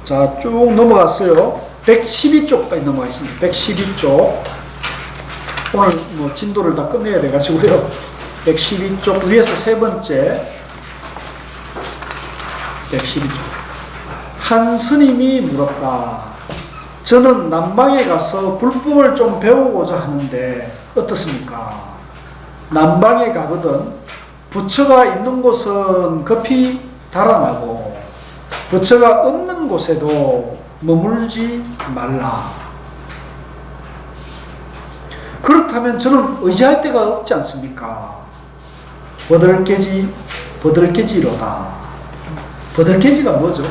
자, 쭉 넘어갔어요. 112쪽까지 넘어가겠습니다. 112쪽. 오늘 뭐 진도를 다 끝내야 돼가지고요. 112쪽 위에서 세 번째. 112쪽. 한 스님이 물었다. 저는 남방에 가서 불법을 좀 배우고자 하는데 어떻습니까? 남방에 가거든 부처가 있는 곳은 급히 달아나고 부처가 없는 곳에도 머물지 말라. 그렇다면 저는 의지할 데가 없지 않습니까? 버들깨지로다. 버들깨지가 뭐죠?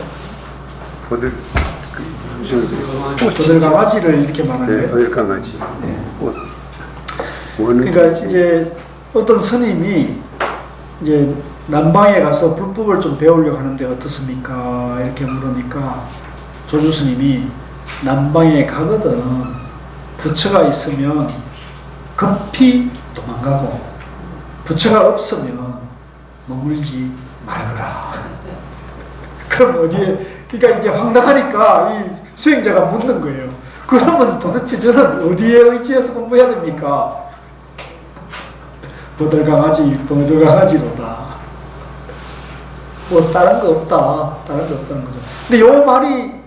버들강아지를 이렇게 말하는 거예요. 버들강아지. 네. 꽃. 그러니까 이제 어떤 스님이 이제 남방에 가서 불법을 좀 배우려고 하는데 어떻습니까? 이렇게 물으니까 조주 스님이 남방에 가거든 부처가 있으면 급히 도망가고 부처가 없으면 머물지 말거라. 그럼 어디에? 그러니까 이제 황당하니까 이 수행자가 묻는 거예요. 그러면 도대체 저는 어디에 의지해서 공부해야 됩니까? 버들강아지로다. 뭐 다른 거 없다. 다른 거 없다는 거죠. 근데 요 말이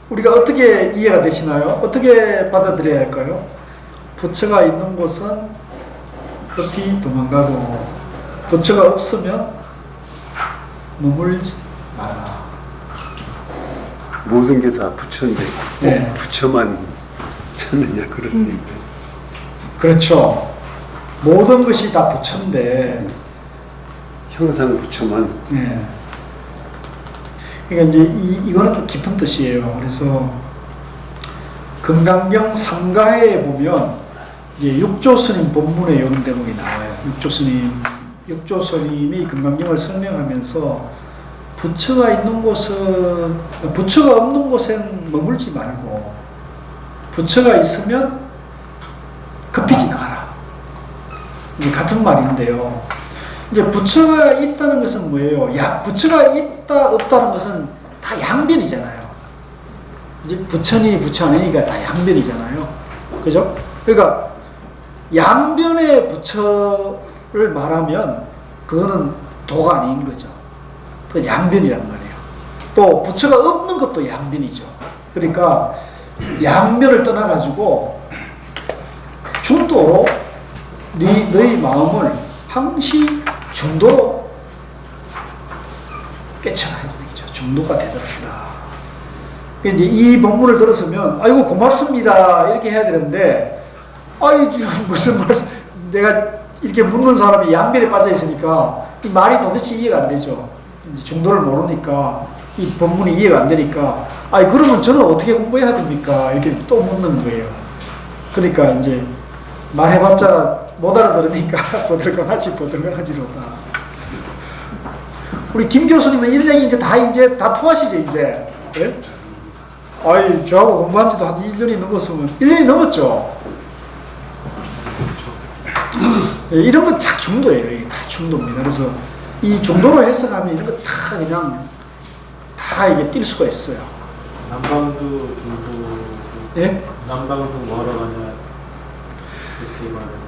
우리가 어떻게 이해가 되시나요? 어떻게 받아들여야 할까요? 부처가 있는 곳은 급히 도망가고 부처가 없으면 머물지 마라. 모든 게 다 부처인데 네. 부처만 찾느냐 그런 얘기. 그렇죠. 모든 것이 다 부처인데 형상 부처만. 네. 그러니까 이제 이거는 좀 깊은 뜻이에요. 그래서 금강경 상가에 보면 이제 육조 스님 본문에 이런 대목이 나와요. 육조 스님이 금강경을 설명하면서 부처가 있는 곳은 부처가 없는 곳엔 머물지 말고 부처가 있으면 급히 지나가라. 이게 같은 말인데요. 이제 부처가 있다는 것은 뭐예요? 부처가 있다 없다는 것은 다 양변이잖아요. 이제 부처니 부처 아니니까 다 양변이잖아요. 그죠? 그러니까 양변의 부처를 말하면 그거는 도가 아닌 거죠. 그 양변이란 말이에요. 또 부처가 없는 것도 양변이죠. 그러니까 양변을 떠나가지고 중도로 너희 마음을 항시 중도로 깨쳐나야 되겠죠. 중도가 되더라. 이제 이 본문을 들었으면 아이고 고맙습니다 이렇게 해야 되는데 무슨 말씀, 내가 이렇게 묻는 사람이 양변에 빠져 있으니까 이 말이 도대체 이해가 안 되죠. 이제 중도를 모르니까 이 본문이 이해가 안 되니까 그러면 저는 어떻게 공부해야 됩니까? 이렇게 또 묻는 거예요. 그러니까 이제 말해봤자 못 알아들으니까 버들강아지로다. 우리 김 교수님은 1년이 이제 다 통하시죠 이제? 네? 저하고 공부한 지도 한 1년이 넘었으면 1년이 넘었죠. 이런 건 다 중도예요. 다 중도입니다. 그래서 이 중도로 해석하면 이런 거 다 그냥 다 이게 뛸 수가 있어요. 남방도 중도. 예? 남방도 뭐하러 가냐 그렇게 말해요.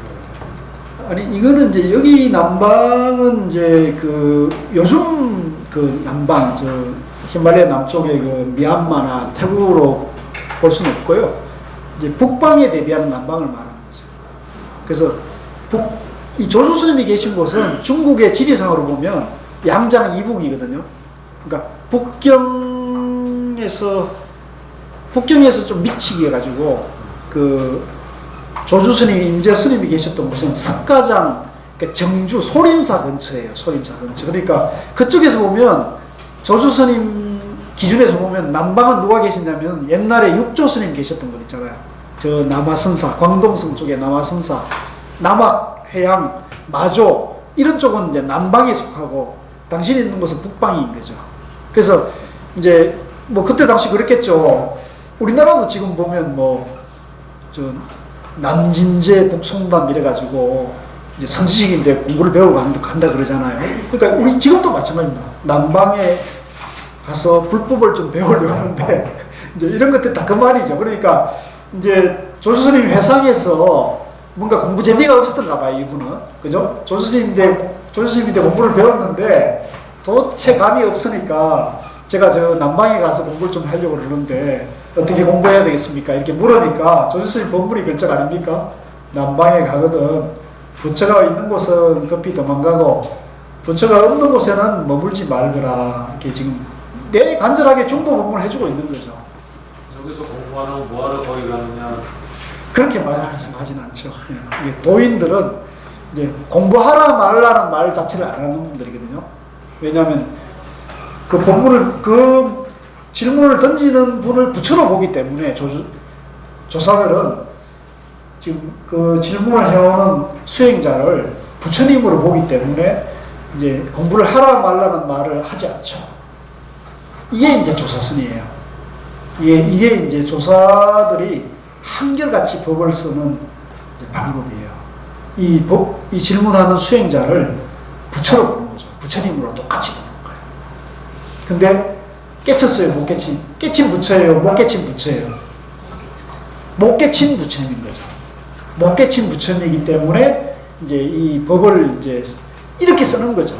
아니 이거는 이제 여기 남방은 이제 그 요즘 그 남방 저 히말라야 남쪽의 그 미얀마나 태국으로 볼 수는 없고요. 이제 북방에 대비하는 남방을 말하는 거죠. 그래서 이 조주 스님이 계신 곳은 중국의 지리상으로 보면 양장 이북이거든요. 그러니까 북경에서 좀 미치게 해가지고 그 조주 스님, 임재 스님이 계셨던 곳은 석가장, 그러니까 정주 소림사 근처예요. 소림사 근처. 그러니까 그쪽에서 보면 조주 스님 기준에서 보면 남방은 누가 계시냐면 옛날에 육조 스님 계셨던 곳 있잖아요. 저 남화선사, 광동성 쪽에 남화선사, 남학회양, 마조 이런 쪽은 이제 남방에 속하고 당신이 있는 곳은 북방인 거죠. 그래서 이제 뭐 그때 당시 그랬겠죠. 우리나라도 지금 보면 저 남진제 북송담 이래가지고 이제 선지식인데 공부를 배우고 간다 그러잖아요. 그러니까 우리 지금도 마찬가지입니다. 남방에 가서 불법을 좀 배우려는데 이제 이런 것들 다 그 말이죠. 그러니까 이제 조수스님 회상에서 뭔가 공부 재미가 없었던가 봐요, 이분은. 그죠? 조수스님인데 공부를 배웠는데 도대체 감이 없으니까 제가 저 남방에 가서 공부를 좀 하려고 그러는데 어떻게 공부해야 되겠습니까? 이렇게 물으니까 조수스님 법문이 그쪽 아닙니까? 남방에 가거든 부처가 있는 곳은 급히 도망가고 부처가 없는 곳에는 머물지 말거라. 이렇게 지금 내 간절하게 중도 법문을 해주고 있는 거죠. 여기서 공부하러 뭐하러 거기 가느냐. 그렇게 말하진 않죠. 이게 도인들은 이제 공부하라 말라는 말 자체를 안 하는 분들이거든요. 왜냐하면 그 법문을, 그 질문을 던지는 분을 부처로 보기 때문에 조사들은 지금 그 질문을 해오는 수행자를 부처님으로 보기 때문에 이제 공부를 하라 말라는 말을 하지 않죠. 이게 이제 조사선이에요. 이게 이제 조사들이 한결같이 법을 쓰는 이제 방법이에요. 이 질문하는 수행자를 부처로 보는 거죠. 부처님으로 똑같이 보는 거예요. 근데 깨쳤어요, 못 깨친? 깨친 부처예요, 못 깨친 부처예요? 못 깨친 부처님인 거죠. 못 깨친 부처님이기 때문에 이제 이 법을 이제 이렇게 쓰는 거죠.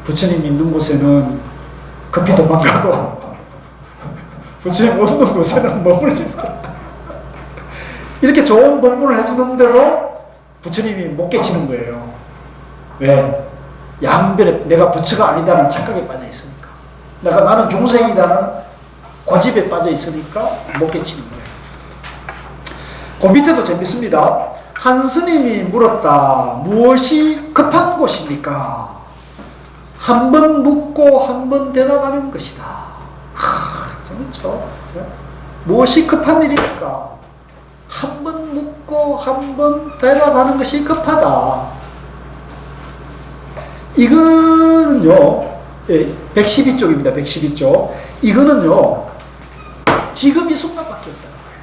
부처님 있는 곳에는 급히 도망가고 부처님 없는 곳에는 머물지 마. 이렇게 좋은 법문을 해주는데도 부처님이 못 깨치는 거예요. 왜? 양변에 내가 부처가 아니다는 착각에 빠져 있으니까. 나는 중생이다는 고집에 빠져 있으니까 못 깨치는 거예요. 그 밑에도 재밌습니다. 한 스님이 물었다. 무엇이 급한 곳입니까? 한 번 묻고 한 번 대답하는 것이다. 재밌죠? 무엇이 급한 일입니까? 한 번 묻고 한 번 대답하는 것이 급하다. 이거는요, 112쪽입니다. 112쪽. 이거는요, 지금 이 순간밖에 없다는 거예요.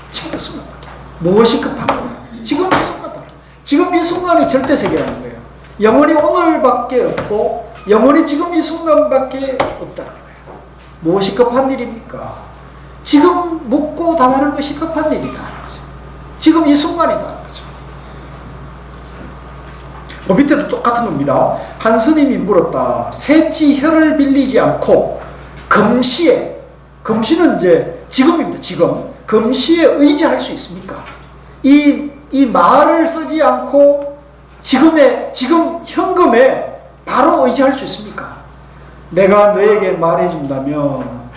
지금 이 순간밖에. 무엇이 급한 거예요? 지금 이 순간밖에. 지금 이 순간이 절대세계라는 거예요. 영원히 오늘밖에 없고, 영원히 지금 이 순간밖에 없다는 거예요. 무엇이 급한 일입니까? 지금 묻고 답하는 것이 급한 일이다. 지금 이 순간이다. 그 밑에도 똑같은 겁니다. 한 스님이 물었다. 셋째 혀를 빌리지 않고 금시에, 금시는 이제 지금입니다. 지금. 금시에 의지할 수 있습니까? 이 말을 쓰지 않고 지금 현금에 바로 의지할 수 있습니까? 내가 너에게 말해준다면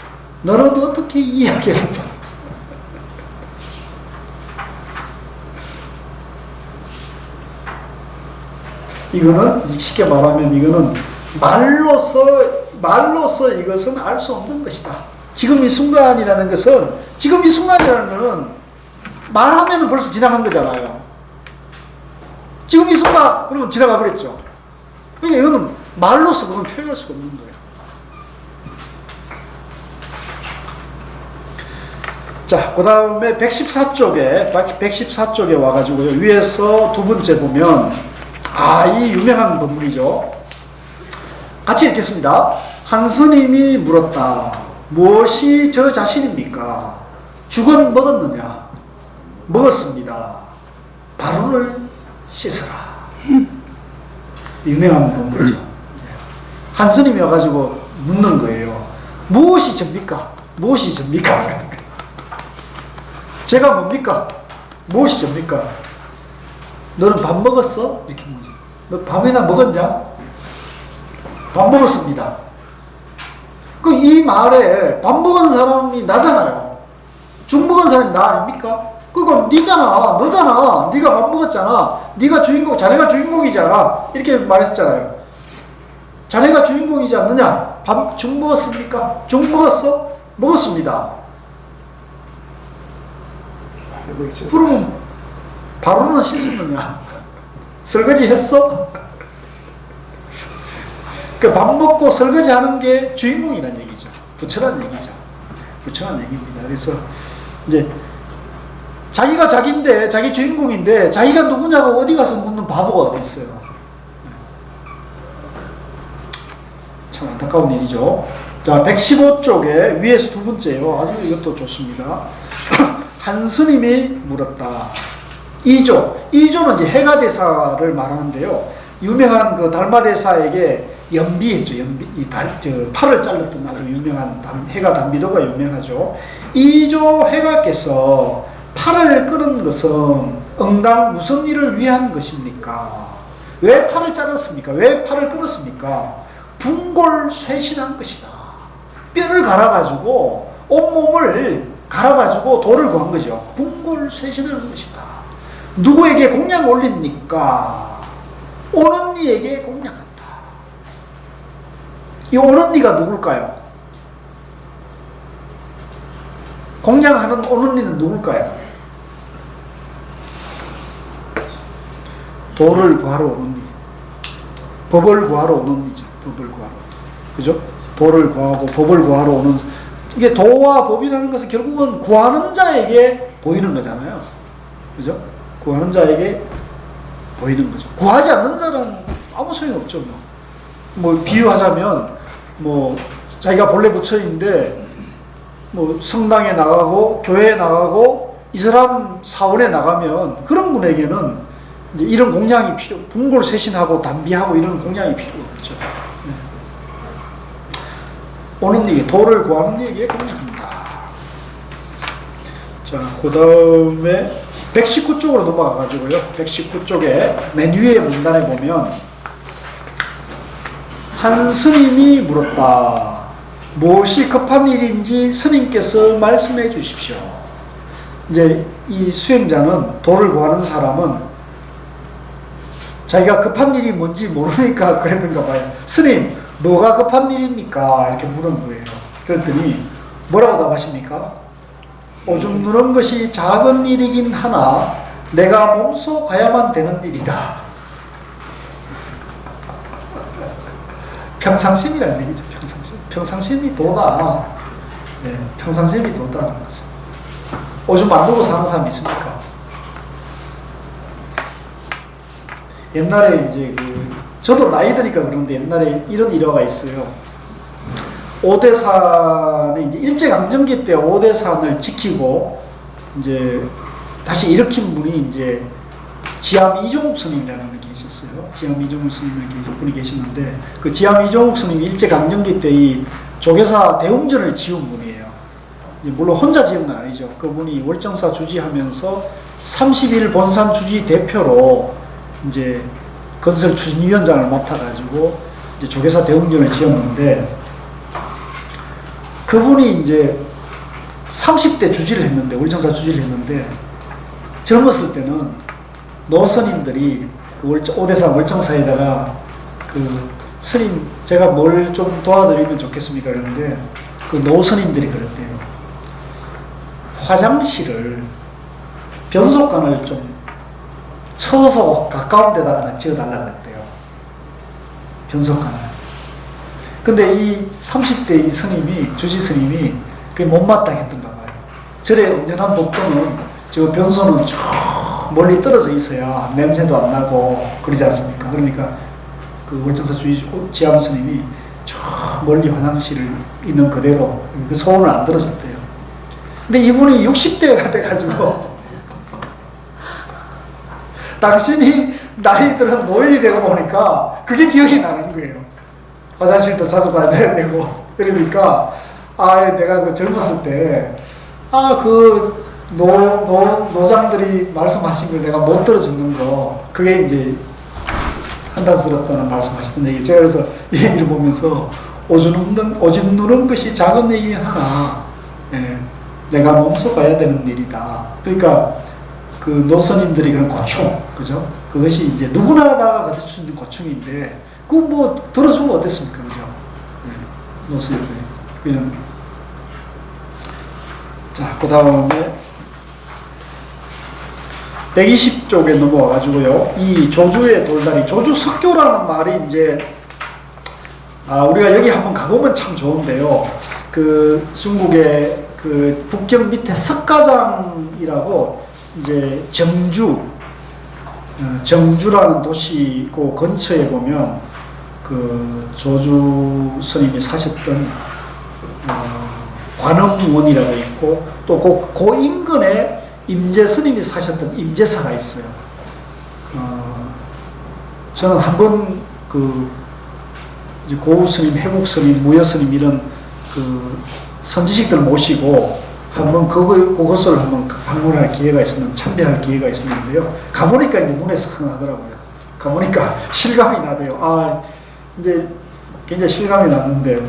너는 어떻게 이해하겠느냐? 이거는 쉽게 말하면 이거는 말로서 이것은 알 수 없는 것이다. 지금 이 순간이라는 것은, 지금 이 순간이라는 것은 말하면 벌써 지나간 거잖아요. 지금 이 순간 그러면 지나가 버렸죠. 그러니까 이거는 말로서 그건 표현할 수가 없는 거예요. 자, 그 다음에 114쪽에 와가지고요. 위에서 두 번째 보면 이 유명한 법문이죠. 같이 읽겠습니다. 한 스님이 물었다. 무엇이 저 자신입니까? 죽은 먹었느냐? 먹었습니다. 바로를 씻어라. 유명한 법문이죠. 한 스님이 와가지고 묻는 거예요. 무엇이 접니까? 무엇이 접니까? 제가 뭡니까? 무엇이 접니까? 너는 밥 먹었어? 이렇게 묻죠. 너 밥이나 먹었냐? 밥 먹었습니다. 이 말에 밥 먹은 사람이 나잖아요. 죽 먹은 사람이 나 아닙니까? 그건 니잖아. 너잖아. 네가 밥 먹었잖아. 네가 주인공, 자네가 주인공이잖아. 이렇게 말했잖아요. 자네가 주인공이지 않느냐? 죽 먹었습니까? 죽 먹었어? 먹었습니다. 그러면 바로는 씻었느냐? 설거지 했어? 밥 먹고 설거지 하는 게 주인공이라는 얘기죠. 부처란 얘기죠. 부처란 얘기입니다. 그래서 이제 자기가 자기인데, 자기 주인공인데, 자기가 누구냐고 어디 가서 묻는 바보가 어디 있어요. 참 참 안타까운 일이죠. 자, 115쪽에 위에서 두 번째요. 아주 이것도 좋습니다. 한 스님이 물었다. 2조는 이제 해가대사를 말하는데요. 유명한 그 달마대사에게 연비했죠. 팔을 잘랐던 아주 유명한 해가 담비도가 유명하죠. 2조 해가께서 팔을 끊은 것은 응당 무슨 일을 위한 것입니까? 왜 팔을 잘랐습니까? 왜 팔을 끊었습니까? 분골쇄신한 것이다. 뼈를 갈아가지고 온몸을 갈아가지고 도를 구한 거죠. 분골쇄신한 것이다. 누구에게 공양 올립니까? 오는니에게 공양한다. 이 오는니가 누굴까요? 공양하는 오는니는 누굴까요? 도를 구하러 오는 니, 법을 구하러 오는 니죠. 법을 구하러, 그죠? 도를 구하고 법을 구하러 오는, 이게 도와 법이라는 것은 결국은 구하는 자에게 보이는 거잖아요. 그죠? 구하는 자에게 보이는 거죠. 구하지 않는 자는 아무 소용 없죠. 뭐 비유하자면, 뭐 자기가 본래 부처인데 뭐 성당에 나가고 교회에 나가고 이 사람 사원에 나가면 그런 분에게는 이제 이런 공양이 분골쇄신하고 담비하고 이런 공양이 필요가 없죠. 오는 이에게, 도를 구하는 이에게 공양한다. 자, 그 다음에 119쪽으로 넘어가가지고요. 119쪽에 맨 위에 문단에 보면 한 스님이 물었다. 무엇이 급한 일인지 스님께서 말씀해 주십시오. 이제 이 수행자는, 도를 구하는 사람은 자기가 급한 일이 뭔지 모르니까 그랬는가 봐요. 스님, 뭐가 급한 일입니까? 이렇게 물은 거예요. 그랬더니 뭐라고 답하십니까? 오줌 누는 것이 작은 일이긴 하나 내가 몸소 가야만 되는 일이다. 평상심이라는 얘기죠. 평상심. 평상심이 도다. 네, 평상심이 도다는 거죠. 오줌 안 누고 사는 사람이 있습니까? 옛날에 이제 저도 나이 드니까 그러는데 옛날에 이런 일화가 있어요. 오대산에 이제 일제강점기 때 오대산을 지키고 이제 다시 일으킨 분이 이제 지암 이종욱 스님이라는 분이 계셨어요. 지암 이종욱 스님이라는 분이 계셨는데 그 지암 이종욱 스님이 일제강점기 때 이 조계사 대웅전을 지은 분이에요. 물론 혼자 지은 건 아니죠. 그분이 월정사 주지하면서 30일 본산 주지 대표로 이제 건설 추진위원장을 맡아가지고 이제 조계사 대웅전을 지었는데 그분이 이제 30대 주지를 했는데, 월정사 주지를 했는데 젊었을 때는 노스님들이 그 오대산 월정사에다가 그 스님 제가 뭘 좀 도와드리면 좋겠습니까? 그러는데 그 노스님들이 그랬대요. 화장실을 변속관을 좀 쳐서 가까운 데다가 하나 지어달라고 그랬대요. 변속관을. 근데 이 30대 이 스님이, 주지 스님이 그게 못마땅했던가 봐요. 절에 온전한 법도는 저 변소는 쭉 멀리 떨어져 있어야 냄새도 안 나고 그러지 않습니까? 그러니까 그 월정사 주지 지암 스님이 쭉 멀리 화장실을 있는 그대로 그 소원을 안 들어줬대요. 근데 이분이 60대가 돼가지고 당신이 나이 들은 노인이 되고 보니까 그게 기억이 나는 거예요. 화장실도 자주 가야 되고. 그러니까 내가 그 젊었을 때 그 노장들이 말씀하신 걸 내가 못 들어주는 거, 그게 이제 한탄스럽다는 말씀하시던 얘기. 제가 그래서 이 얘기를 보면서 오줌 누는 것이 작은 일이긴 하나 내가 몸소 가야 되는 일이다. 그러니까 그 노선인들이 그런 고충, 그죠? 그것이 이제 누구나 다 받을 수 있는 고충인데, 그거 뭐 들어주면 어땠습니까? 그죠? 노선인들이. 그냥. 자, 그 다음에 120쪽에 넘어와가지고요. 이 조주의 돌다리, 조주 석교라는 말이 이제, 우리가 여기 한번 가보면 참 좋은데요. 그 중국의 그 북경 밑에 석가장이라고 이제 정주라는 도시 그 근처에 보면 그 조주 스님이 사셨던 관음원이라고 있고 또 그 인근에 임재 스님이 사셨던 임재사가 있어요. 저는 한번 그 이제 고우 스님, 해국 스님, 무여 스님 이런 그 선지식들 모시고 한번 그것을 한번 방문할 기회가 있었는데 참배할 기회가 있었는데요. 가보니까 이제 눈에 선하더라고요. 가보니까 실감이 나대요. 아, 이제 굉장히 실감이 났는데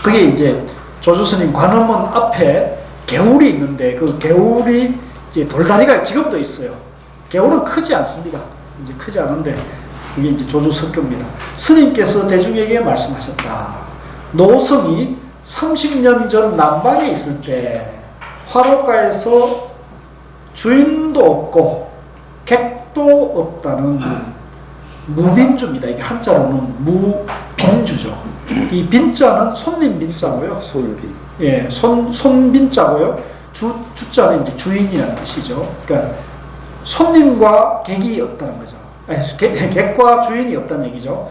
그게 이제 조주 스님 관음원 앞에 개울이 있는데 그 개울이 이제 돌다리가 지금도 있어요. 개울은 크지 않습니다. 이제 크지 않은데 그게 이제 조주 석교입니다. 스님께서 대중에게 말씀하셨다. 노성이 30년 전 남방에 있을 때 화로가에서 주인도 없고 객도 없다는 무빈주입니다. 이게 한자로는 무빈주죠. 이 빈자는 손님 빈자고요. 손빈. 예, 손빈자고요. 주자는 이제 주인이라는 뜻이죠. 그러니까 손님과 객이 없다는 거죠. 아니, 객과 주인이 없다는 얘기죠.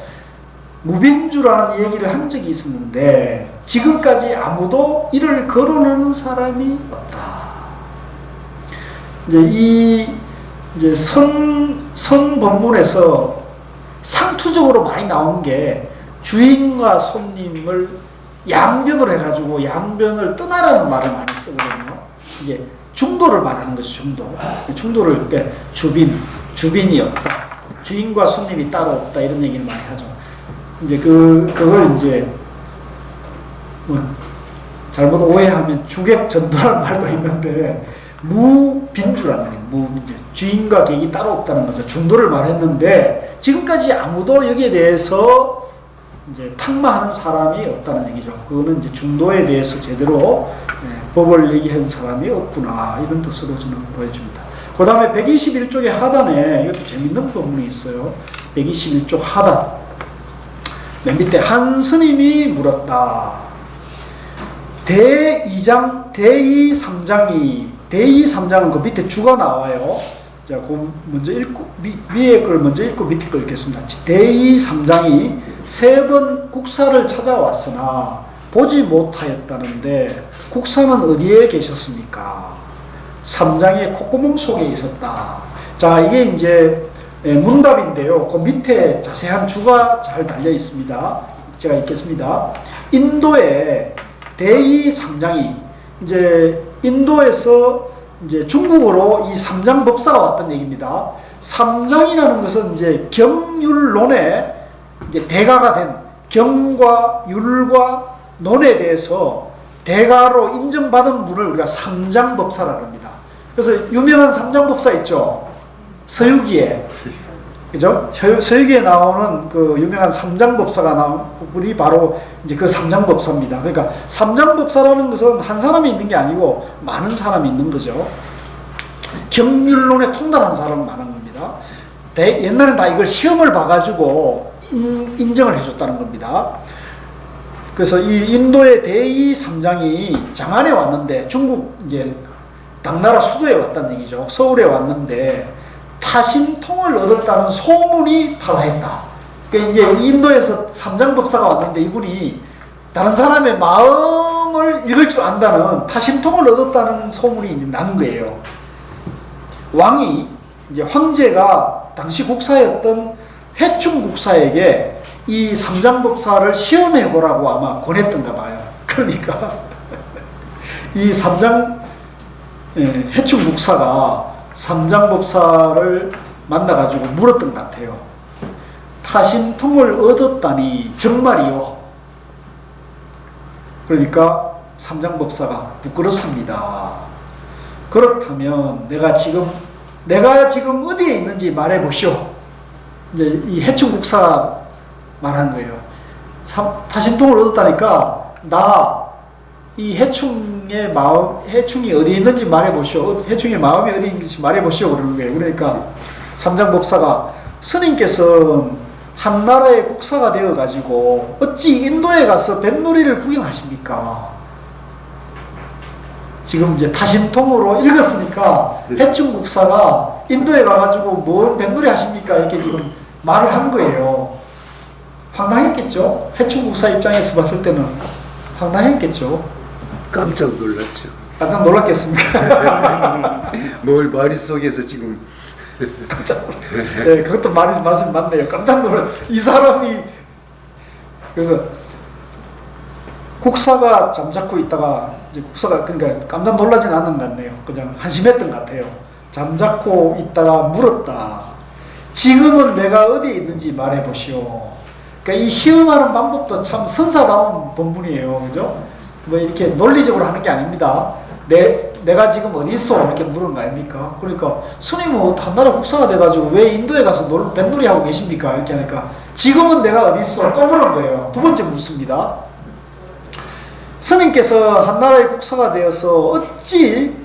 무빈주라는 얘기를 한 적이 있었는데 지금까지 아무도 이를 거론하는 사람이 없다. 이제 선 본문에서 상투적으로 많이 나오는 게 주인과 손님을 양변을 해가지고 양변을 떠나라는 말을 많이 쓰거든요. 이제 중도를 말하는 거죠. 중도를 그러니까 주빈이 없다. 주인과 손님이 따로 없다 이런 얘기를 많이 하죠. 이제 그걸 이제 뭐 잘못 오해하면 주객전도라는 말도 있는데 무빈주라는 게 무빈주. 주인과 객이 따로 없다는 거죠. 중도를 말했는데 지금까지 아무도 여기에 대해서 이제 탁마하는 사람이 없다는 얘기죠. 그거는 이제 중도에 대해서 제대로 법을 얘기한 사람이 없구나 이런 뜻으로 저는 보여집니다. 그 다음에 121쪽의 하단에 이것도 재밌는 본문이 있어요. 121쪽 하단 맨 밑에 한 스님이 물었다. 대이 삼장은 그 밑에 주가 나와요. 자, 그 먼저 읽고 위에 걸 먼저 읽고 밑에 걸 읽겠습니다. 대이 삼장이 3번 국사를 찾아왔으나 보지 못하였다는데 국사는 어디에 계셨습니까? 삼장의 콧구멍 속에 있었다. 자, 이게 이제 문답인데요. 그 밑에 자세한 주가 잘 달려 있습니다. 제가 읽겠습니다. 인도의 대이 삼장이 이제 인도에서 이제 중국으로 이 삼장법사가 왔다는 얘기입니다. 삼장이라는 것은 이제 경율론의 이제 대가가 된 경과 율과 논에 대해서 대가로 인정받은 분을 우리가 삼장법사라고 합니다. 그래서 유명한 삼장법사 있죠. 서유기에. 그죠? 서유기에 나오는 그 유명한 삼장법사가 나온 분이 바로 이제 그 삼장법사입니다. 그러니까 삼장법사라는 것은 한 사람이 있는 게 아니고 많은 사람이 있는 거죠. 경률론에 통달한 사람은 많은 겁니다. 옛날엔 다 이걸 시험을 봐가지고 인정을 해줬다는 겁니다. 그래서 이 인도의 대이 삼장이 장안에 왔는데 중국 이제 당나라 수도에 왔다는 얘기죠. 서울에 왔는데 타심통을 얻었다는 소문이 파다했다. 그러니까 이제 인도에서 삼장법사가 왔는데 이분이 다른 사람의 마음을 읽을 줄 안다는 타심통을 얻었다는 소문이 이제 난 거예요. 왕이 이제 황제가 당시 국사였던 해충 국사에게 이 삼장법사를 시험해 보라고 아마 권했던가 봐요. 그러니까 이 해충 국사가 삼장법사를 만나가지고 물었던 것 같아요. 타심통을 얻었다니 정말이요? 그러니까 삼장법사가 부끄럽습니다. 그렇다면 내가 지금 어디에 있는지 말해보시오. 이제 이 해충 국사가 말한 거예요. 타심통을 얻었다니까 이 해충이 어디 있는지 말해보시오. 해충의 마음이 어디 있는지 말해보시오. 그러는 거예요. 그러니까 삼장법사가 스님께서 한 나라의 국사가 되어가지고 어찌 인도에 가서 뱃놀이를 구경하십니까? 지금 이제 타심통으로 읽었으니까 해충 국사가 인도에 가가지고 뭔 뱃놀이 하십니까? 이렇게 지금 말을 한 거예요. 황당했겠죠. 해충국사 입장에서 봤을 때는 황당했겠죠. 깜짝 놀랐죠. 깜짝 놀랐겠습니까? 뭘 머릿속에서 지금 네, 그것도 말이 맞네요. 깜짝 놀라. 이 사람이 그래서 국사가 잠자코 있다가 이제 국사가 그러니까 깜짝 놀라진 않는 것 같네요. 그냥 한심했던 것 같아요. 잠자코 있다가 물었다. 지금은 내가 어디에 있는지 말해보시오. 그러니까 이 시험하는 방법도 참 선사다운 본분이에요. 그죠? 뭐 이렇게 논리적으로 하는 게 아닙니다. 내가 지금 어디 있어? 이렇게 물은 거 아닙니까? 그러니까 스님은 한나라 국사가 돼가지고 왜 인도에 가서 뱃놀이 하고 계십니까? 이렇게 하니까 지금은 내가 어디 있어? 또 물은 거예요. 두 번째 묻습니다. 스님께서 한나라의 국사가 되어서 어찌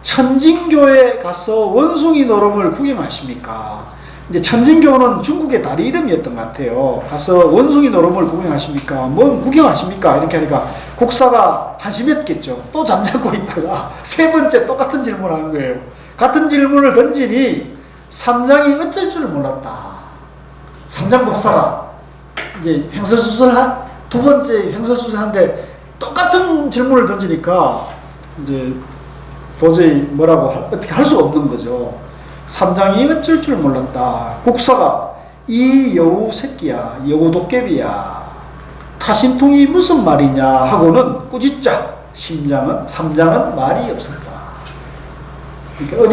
천진교에 가서 원숭이 노름을 구경하십니까? 이제 천진교는 중국의 다리 이름이었던 것 같아요. 가서 원숭이 노름을 구경하십니까? 뭔 구경하십니까? 이렇게 하니까 국사가 한심했겠죠. 또 잠자고 있다가 세 번째 똑같은 질문을 하는 거예요. 같은 질문을 던지니 삼장이 어쩔 줄 몰랐다. 삼장법사가 이제 횡설수설한 두 번째 횡설수설한데 똑같은 질문을 던지니까 이제 도저히 뭐라고 어떻게 할 수가 없는 거죠. 삼장이 어쩔 줄 몰랐다. 국사가 이 여우 새끼야, 여우 도깨비야, 타심통이 무슨 말이냐 하고는 꾸짖자. 삼장은 말이 없었다. 그러니까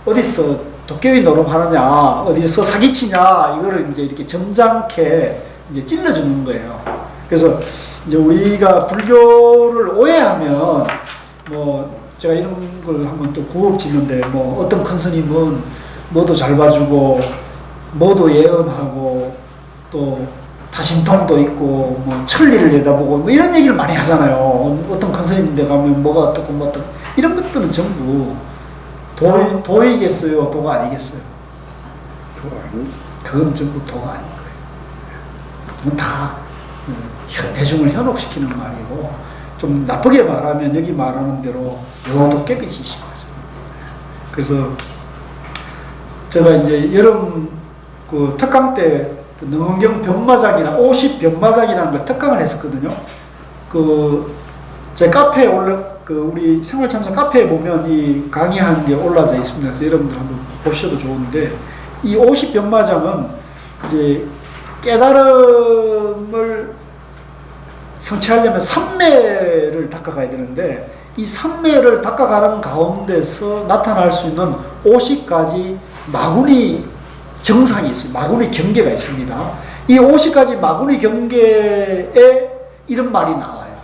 어디서 도깨비 노름하느냐, 어디서 사기치냐, 이거를 이제 이렇게 점잖게 이제 찔러주는 거예요. 그래서 이제 우리가 불교를 오해하면 뭐 제가 이런 걸 한번 또 구업 짓는데 뭐 어떤 큰 스님은 뭐도 잘 봐주고 뭐도 예언하고 또 다심통도 있고 뭐 천리를 내다보고 뭐 이런 얘기를 많이 하잖아요. 어떤 큰 스님인데 가면 뭐가 어떻고 뭐 어떻고 이런 것들은 전부 도이겠어요? 도가 아니겠어요? 도가 아니. 그건 전부 도가 아닌 거예요. 그건 다 대중을 현혹시키는 말이고, 좀 나쁘게 말하면 여기 말하는 대로 여우도깨비 짓인 거죠. 그래서 제가 이제 여름 그 특강 때 능원경 변마작이나 50 변마작이라는 걸 특강을 했었거든요. 제 카페에 우리 생활참사 카페에 보면 이 강의하는 게 올라져 있습니다. 그래서 여러분들 한번 보셔도 좋은데, 이 50 변마장은 이제 깨달음을 성취하려면 삼매를 닦아가야 되는데, 이 삼매를 닦아가는 가운데서 나타날 수 있는 50가지 마구니 정상이 있어요. 마구니 경계가 있습니다. 이 50가지 마구니 경계에 이런 말이 나와요.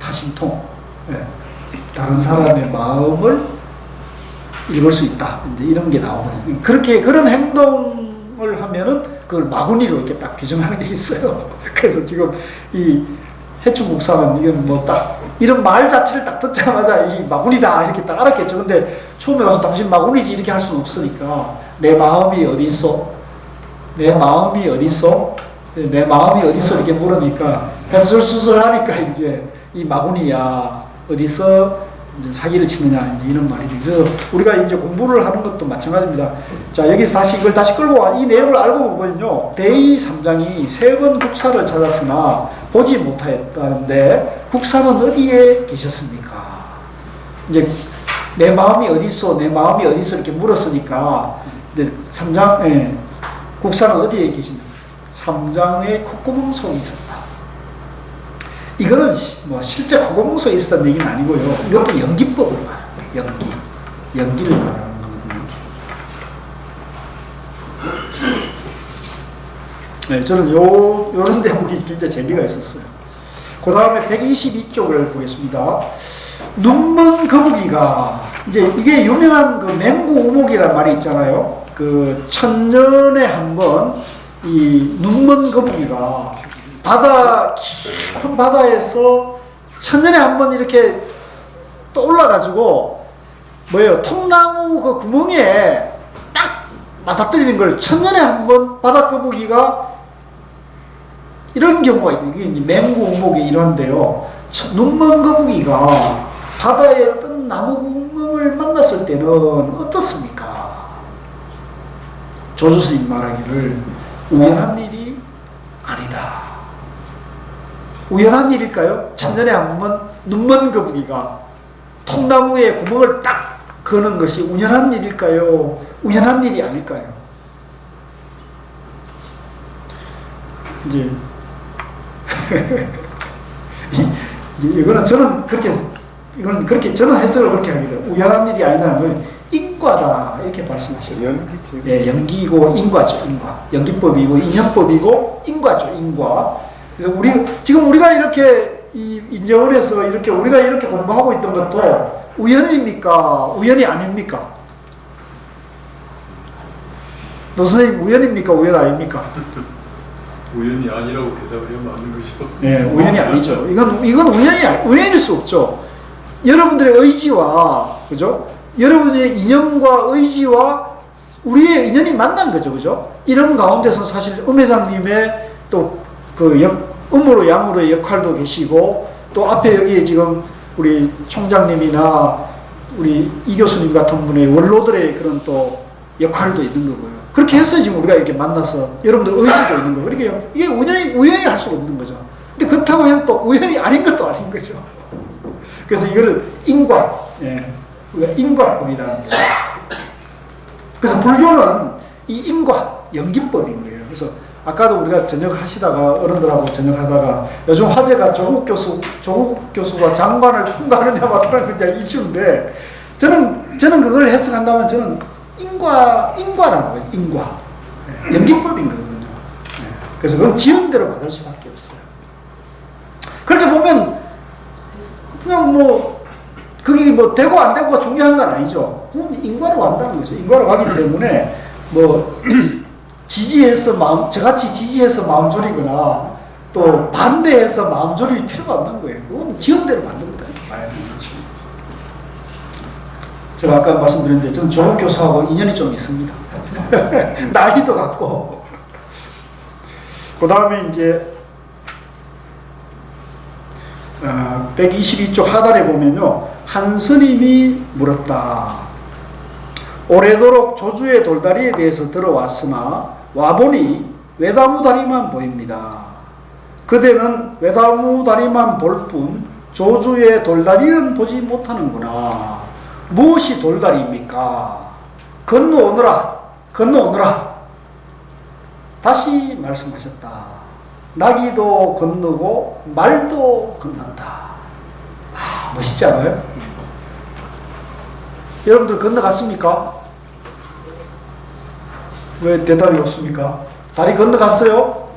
타심통. 예. 다른 사람의 마음을 읽을 수 있다. 이제 이런 게 나오거든요. 그런 행동을 하면은 그걸 마구니로 이렇게 딱 규정하는 게 있어요. 그래서 지금 이 해충 목사는 이건 뭐 딱 이런 말 자체를 딱 듣자마자 이 마구니다 이렇게 딱 알았겠죠. 근데 처음에 와서 당신 마구니지 이렇게 할 수는 없으니까 내 마음이 어디 있어? 내 마음이 어디 있어? 내 마음이 어디 있어? 이렇게 물으니까 햄술수술하니까 이제 이 마구니야 어디서 이제 사기를 치느냐 이제 이런 말이죠. 그래서 우리가 이제 공부를 하는 것도 마찬가지입니다. 자, 여기서 이걸 다시 끌고 와. 이 내용을 알고 보면요, 대의 3장이 3번 국사를 찾았으나 보지 못하였다는데 국사는 어디에 계셨습니까? 이제 내 마음이 어디 있어? 내 마음이 어디 있어? 이렇게 물었으니까 이제 3장 국사는 어디에 계신가? 3장의 콧구멍 속에 있었다. 이거는 뭐 실제 콧구멍 속에 있었다는 얘기는 아니고요. 이것도 연기법을 말하는 거예요. 연기를 말하는 거거든요. 네, 저는 요런 대목이 진짜 재미가 있었어요. 그 다음에 122쪽을 보겠습니다. 눈먼 거북이가, 이제 이게 유명한 그 맹구우목이라는 말이 있잖아요. 그 천년에 한 번 이 눈먼 거북이가 깊은 바다에서 천년에 한 번 이렇게 떠올라가지고 뭐예요? 통나무 그 구멍에 딱 맞닥뜨리는 걸 천년에 한 번 바다 거북이가 이런 경우가 있어요. 이게 이제 맹구우목의 일환인데요. 눈먼 거북이가 바다에 뜬 나무 구멍을 만났을 때는 어떻습니까? 조주스님 말하기를 우연한 일이 아니다. 우연한 일일까요? 천년에 한 번 눈먼 거북이가 통나무에 구멍을 딱 거는 것이 우연한 일일까요? 우연한 일이 아닐까요? 이제 이거는 저는 그렇게 저는 해석을 그렇게 하게 돼요. 우연한 일이 아니라는 걸 인과다 이렇게 말씀하시죠. 연기죠. 예, 연기고 인과죠, 인과. 연기법이고 인연법이고 인과죠, 인과. 그래서 지금 우리가 이렇게 이 인재원에서 우리가 이렇게 공부하고 있던 것도 우연입니까? 우연이 아닙니까? 노 선생님 우연입니까? 우연 아닙니까? 우연이 아니라고 대답하면 맞는 것이죠. 예, 우연이 아니죠. 이건 우연일 수 없죠. 여러분들의 의지와, 그죠? 여러분의 인연과 의지와 우리의 인연이 만난 거죠, 그죠? 이런 가운데서 사실 회장님의 또 음으로 양으로의 역할도 계시고, 또 앞에 여기 지금 우리 총장님이나 우리 이 교수님 같은 분의 원로들의 그런 또 역할도 있는 거고요. 그렇게 해서 지금 우리가 이렇게 만나서 여러분들 의지도 있는 거고, 그러니까 이게 우연히 할 수가 없는 거죠. 근데 그렇다고 해서 또 우연이 아닌 것도 아닌 거죠. 그래서 이거를 인과, 우리가 인과법이라는 거예요. 그래서 불교는 이 인과, 연기법인 거예요. 그래서 아까도 우리가 저녁 하시다가 어른들하고 저녁 하다가 요즘 화제가 조국 교수가 장관을 통과하느냐 마느냐 이슈인데 저는 그걸 해석한다면 저는 인과라는 거예요. 인과. 연기법인 거거든요. 그래서 그건 지연대로 받을 수밖에 없어요. 그렇게 보면 그냥 그게 되고 안 되고가 중요한 건 아니죠. 그건 인과로 간다는 거죠. 인과로 가기 때문에 저같이 지지해서 마음 졸이거나 또 반대해서 마음 졸일 필요가 없는 거예요. 그건 지연대로 받는 거다. 이렇게 봐야 되는 거죠. 제가 아까 말씀드렸는데 저는 조국 교수하고 인연이 좀 있습니다. 나이도 같고. 그 다음에 이제 122쪽 하단에 보면요, 한 스님이 물었다. 오래도록 조주의 돌다리에 대해서 들어왔으나 와보니 외다무 다리만 보입니다. 그대는 외다무 다리만 볼 뿐 조주의 돌다리는 보지 못하는구나. 무엇이 돌다리입니까? 건너오너라. 다시 말씀하셨다. 나귀도 건너고 말도 건넌다. 멋있지 않아요? 여러분들 건너갔습니까? 왜 대답이 없습니까? 다리 건너갔어요?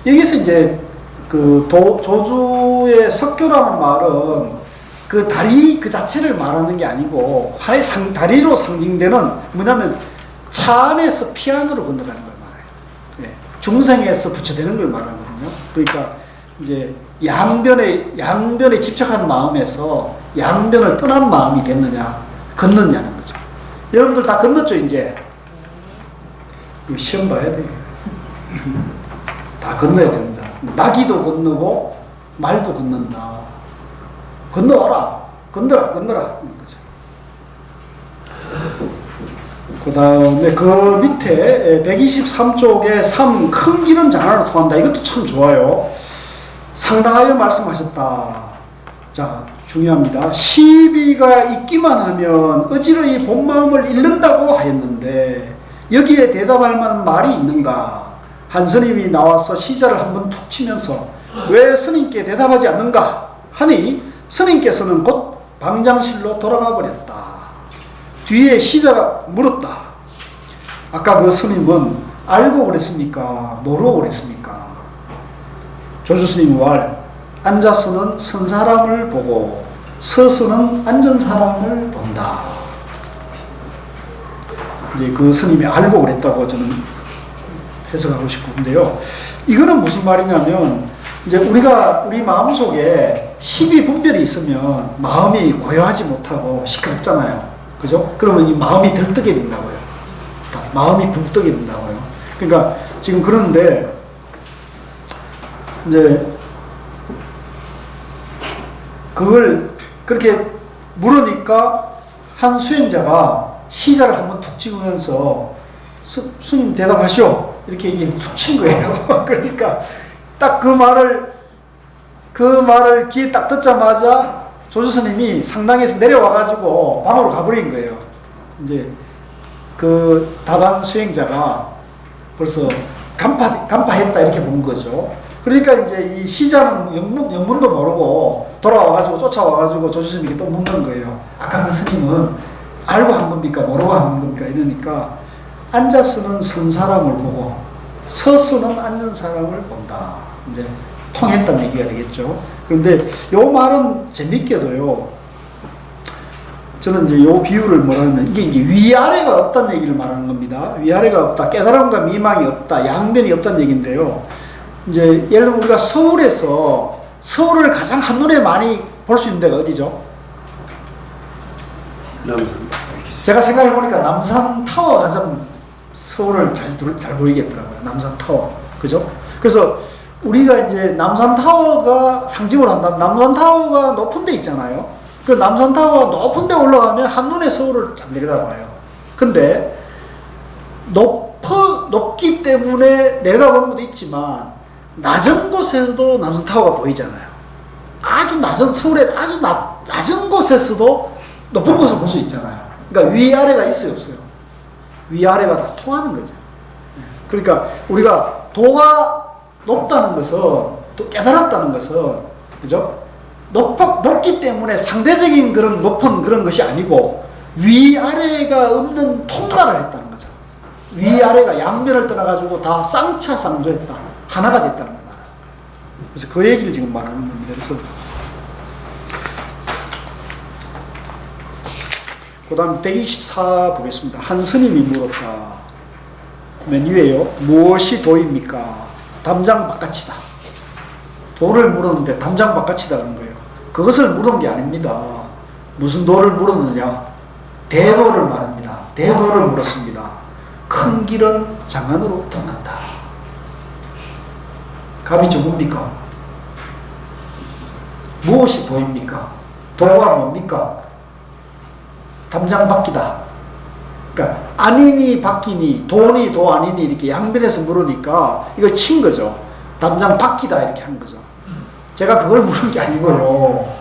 여기서 이제 조주의 석교라는 말은 그 다리 그 자체를 말하는 게 아니고 하나의 다리로 상징되는 뭐냐면 차 안에서 피 안으로 건너가는 걸 말해요. 중생에서 부처되는 걸 말하거든요. 그러니까 이제 양변에 집착한 마음에서 양변을 떠난 마음이 됐느냐, 건넜냐는 거죠. 여러분들 다 건넜죠, 이제? 이거 시험 봐야 돼요. 다 건너야 됩니다. 나귀도 건너고, 말도 건넌다. 건너와라. 건너라. 거죠. 그 다음에 그 밑에 123쪽에 3, 큰 길은 장하로 통한다. 이것도 참 좋아요. 상당하여 말씀하셨다. 자, 중요합니다. 시비가 있기만 하면 어지러이 본 마음을 잃는다고 하였는데 여기에 대답할 만한 말이 있는가? 한 스님이 나와서 시자를 한번 툭 치면서 왜 스님께 대답하지 않는가? 하니 스님께서는 곧 방장실로 돌아가 버렸다. 뒤에 시자가 물었다. 아까 그 스님은 알고 그랬습니까? 모르고 그랬습니까? 조주스님 말, 앉아서는 선 사람을 보고 서서는 앉은 사람을 본다. 이제 그 스님이 알고 그랬다고 저는 해석하고 싶은데요. 이거는 무슨 말이냐면 이제 우리 마음속에 시비 분별이 있으면 마음이 고요하지 못하고 시끄럽잖아요. 그죠? 그러면 이 마음이 들뜨게 된다고요. 마음이 붕뜨게 된다고요. 그러니까 지금 그러는데 이제 그걸 그렇게 물으니까 한 수행자가 시자를 한번 툭 찍으면서 스님 대답하시오. 이렇게 얘기를 툭 친 거예요. 그러니까 딱 그 말을 귀에 딱 듣자마자 조주 스님이 상당에서 내려와가지고 방으로 가버린 거예요. 이제 그 다반 수행자가 벌써 간파했다 이렇게 본 거죠. 그러니까 이제 이 시자는 영문도 모르고 돌아와가지고 쫓아와가지고 조주 스님에게 또 묻는 거예요. 아까 그 스님은 알고 한 겁니까? 모르고 한 겁니까? 이러니까 앉아서는 선 사람을 보고 서서는 앉은 사람을 본다. 이제 통했다는 얘기가 되겠죠. 그런데 요 말은 재밌게도요. 저는 이제 요 비유를 뭐라면 이게 이제 위아래가 없다는 얘기를 말하는 겁니다. 위아래가 없다. 깨달음과 미망이 없다. 양변이 없다는 얘기인데요. 이제 예를 들면 우리가 서울에서 서울을 가장 한눈에 많이 볼 수 있는 데가 어디죠? 남산. 제가 생각해 보니까 남산 타워가 가장 서울을 잘 보이겠더라고요. 남산 타워. 그죠? 그래서 우리가 이제 남산 타워가 상징으로 한다면 남산 타워가 높은 데 있잖아요. 그 남산 타워가 높은 데 올라가면 한눈에 서울을 딱 내려다봐요. 근데 높기 때문에 내려다보는 것도 있지만 낮은 곳에서도 남산 타워가 보이잖아요. 아주 낮은 서울의 아주 낮은 곳에서도 높은 곳을 볼 수 있잖아요. 그러니까 위아래가 있어요, 없어요? 위아래가 다 통하는 거죠. 그러니까 우리가 도가 높다는 것은, 또 깨달았다는 것은, 그죠? 높기 때문에 상대적인 그런 높은 그런 것이 아니고 위아래가 없는 통달을 했다는 거죠. 위아래가 양면을 떠나가지고 다 쌍차쌍조했다. 하나가 됐다는 말. 그래서 그 얘기를 지금 말하는 겁니다. 그래서 그 다음 124 보겠습니다. 한 스님이 물었다. 맨 위에요. 무엇이 도입니까? 담장 바깥이다. 도를 물었는데 담장 바깥이다 그런 거예요. 그것을 물은 게 아닙니다. 무슨 도를 물었느냐? 대도를 말합니다. 대도를 물었습니다. 큰 길은 장안으로 떠난다. 감이 적습니까? 무엇이 도입니까? 도가 뭡니까? 담장 바뀌다. 그러니까 아니니 바뀌니 도니 도 아니니 이렇게 양변에서 물으니까 이걸 친 거죠. 담장 바뀌다 이렇게 한 거죠. 제가 그걸 물은 게 아니고요.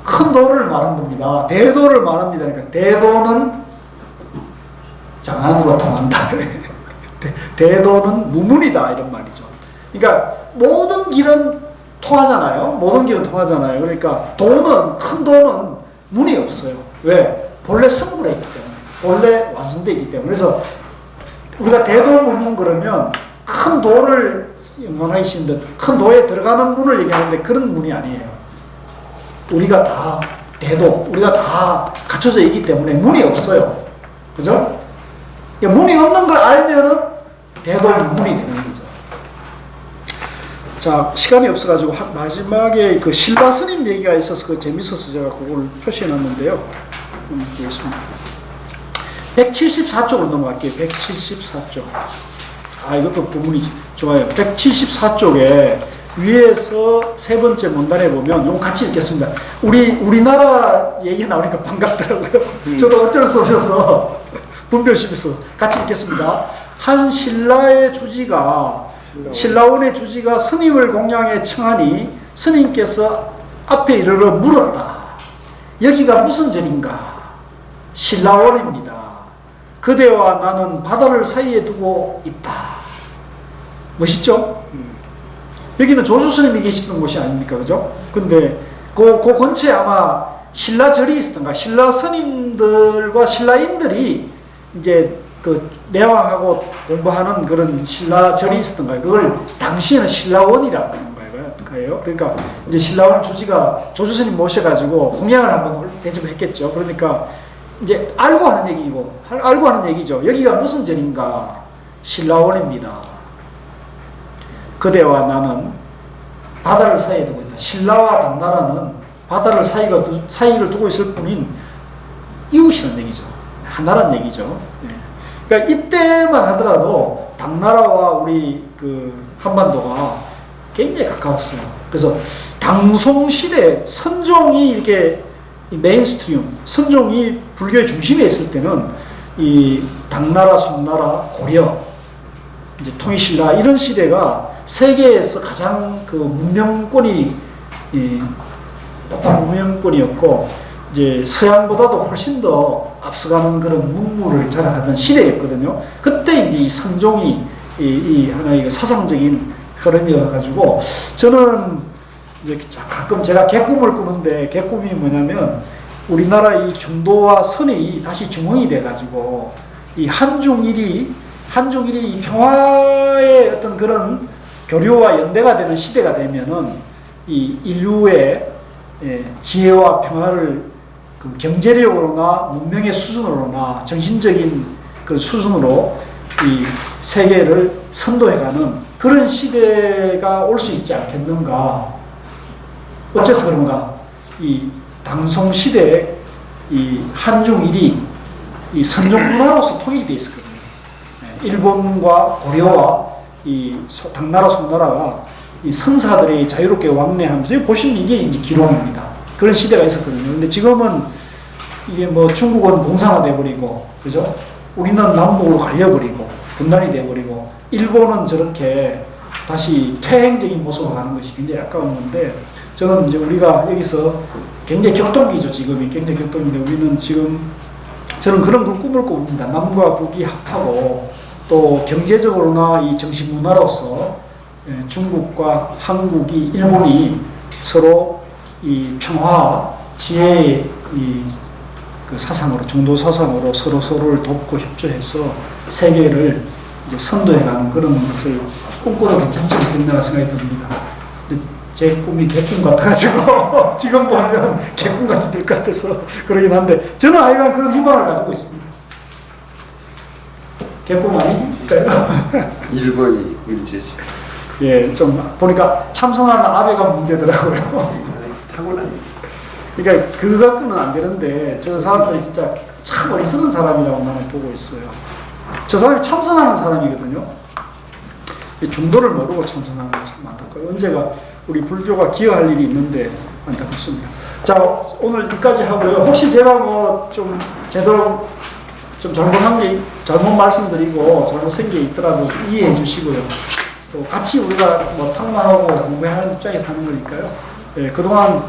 큰 도를 말한 겁니다. 대도를 말합니다. 그러니까 대도는 장안으로 통한다. 대도는 무문이다 이런 말이죠. 그러니까 모든 길은 통하잖아요. 모든 길은 통하잖아요. 그러니까 도는 큰 도는 문이 없어요. 왜? 본래 성불해 있기 때문에. 본래 완성되어 있기 때문에. 그래서 우리가 대도문문 그러면 큰 도를 영원하신 듯 큰 도에 들어가는 문을 얘기하는데 그런 문이 아니에요. 우리가 다 대도, 우리가 다 갖춰져 있기 때문에 문이 없어요. 그죠? 그러니까 문이 없는 걸 알면은 대도문문이 되는 거죠. 자, 시간이 없어가지고 마지막에 그 신라 스님 얘기가 있어서 그 재밌어서 제가 그걸 표시해 놨는데요. 보겠습니다. 174쪽으로 넘어갈게요. 174쪽. 아, 이것도 부분이 좋아요. 174쪽에 위에서 세 번째 문단에 보면 이거 같이 읽겠습니다. 우리나라 얘기 나오니까 반갑더라고요. 저도 어쩔 수 없어서 분별심에서 같이 읽겠습니다. 한 신라의 주지가 신라원의 주지가 스님을 공양해 청하니 스님께서 앞에 이르러 물었다. 여기가 무슨 절인가? 신라원입니다. 그대와 나는 바다를 사이에 두고 있다. 멋있죠? 여기는 조주 스님이 계시던 곳이 아닙니까? 그죠? 근데 그 근처에 아마 신라절이 있었던가, 신라 스님들과 신라인들이 이제 그 내왕하고 공부하는 그런 신라절이 있었던가, 그걸 당시에는 신라원이라고 하는 거예요. 그러니까 이제 신라원 주지가 조주 스님 모셔가지고 공양을 한번 대접했겠죠. 그러니까 이제 알고 하는 얘기고, 알고 하는 얘기죠. 여기가 무슨 절인가? 신라원입니다. 그대와 나는 바다를 사이에 두고 있다. 신라와 당나라는 바다를 사이를 두고 있을 뿐인 이웃이라는 얘기죠. 하나라는 얘기죠. 네. 그러니까 이때만 하더라도 당나라와 우리 그 한반도가 굉장히 가까웠어요. 그래서 당송시대 선종이 이렇게 메인스트림, 선종이 불교의 중심에 있을 때는 이 당나라, 송나라, 고려 이제 통일신라 이런 시대가 세계에서 가장 그 문명권이 높은 문명권이었고 이제 서양보다도 훨씬 더 앞서가는 그런 문물을 자랑하던 시대였거든요. 그때 이제 이 선종이 이 하나의 사상적인 흐름이어가지고 저는 이제 가끔 제가 개꿈을 꾸는데 개꿈이 뭐냐면 우리나라 이 중도와 선이 다시 중흥이 돼가지고 이 한중일이 이 평화의 어떤 그런 교류와 연대가 되는 시대가 되면은 이 인류의 지혜와 평화를 그 경제력으로나 문명의 수준으로나 정신적인 그 수준으로 이 세계를 선도해가는 그런 시대가 올 수 있지 않겠는가. 어째서 그런가? 이 당송 시대에 이 한중일이 이 선종문화로서 통일이 되어 있었거든요. 일본과 고려와 이 당나라 송나라가 이 선사들이 자유롭게 왕래하면서 보시면 이게 이제 기록입니다. 그런 시대가 있었거든요. 근데 지금은 이게 뭐 중국은 공산화돼 버리고, 그죠? 우리는 남북으로 갈려버리고 분단이 돼 버리고 일본은 저렇게 다시 퇴행적인 모습으로 가는 것이 굉장히 아까운 건데 저는 이제 우리가 여기서 굉장히 격동기죠. 지금이 굉장히 격동인데 우리는 지금 저는 그런 꿈을 꿉니다. 남과 북이 합하고 또 경제적으로나 이 정신 문화로서 중국과 한국이 일본이 서로 이 평화 지혜의 그 사상으로 중도 사상으로 서로를 돕고 협조해서 세계를 이제 선도해가는 그런 것을 꿈꿔도 괜찮지 않겠나 생각이 듭니다. 근데 제 꿈이 개꿈 같아가지고 지금 보면 개꿈 같이 될 것 같아서 그러긴 한데 저는 하여간 그런 희망을 가지고 있습니다. 개꿈 아니니까요. 1번이 문제지. 예, 좀 보니까 참선하는 아베가 문제더라고요. 타고난. 그러니까 그거 갖고는 안 되는데 저 사람들이 진짜 참 어리석은 사람이라고 나는 보고 있어요. 저 사람이 참선하는 사람이거든요. 중도를 모르고 참선하는 게 참 안타까워요. 언제가 우리 불교가 기여할 일이 있는데 안타깝습니다. 자, 오늘 여기까지 하고요. 혹시 제가 뭐 좀 제대로 좀 잘못한 게 잘못 말씀드리고 잘못된 게 있더라도 이해해 주시고요. 또 같이 우리가 뭐 탕마하고 공부하는 입장에서 하는 거니까요. 예, 그동안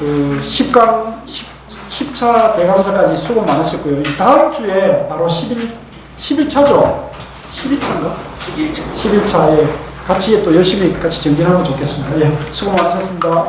그 10차 대강사까지 수고 많으셨고요. 다음 주에 바로 11차죠? 12차인가? 11차에 같이 또 열심히 같이 정진하면 좋겠습니다. 예, 수고 많으셨습니다.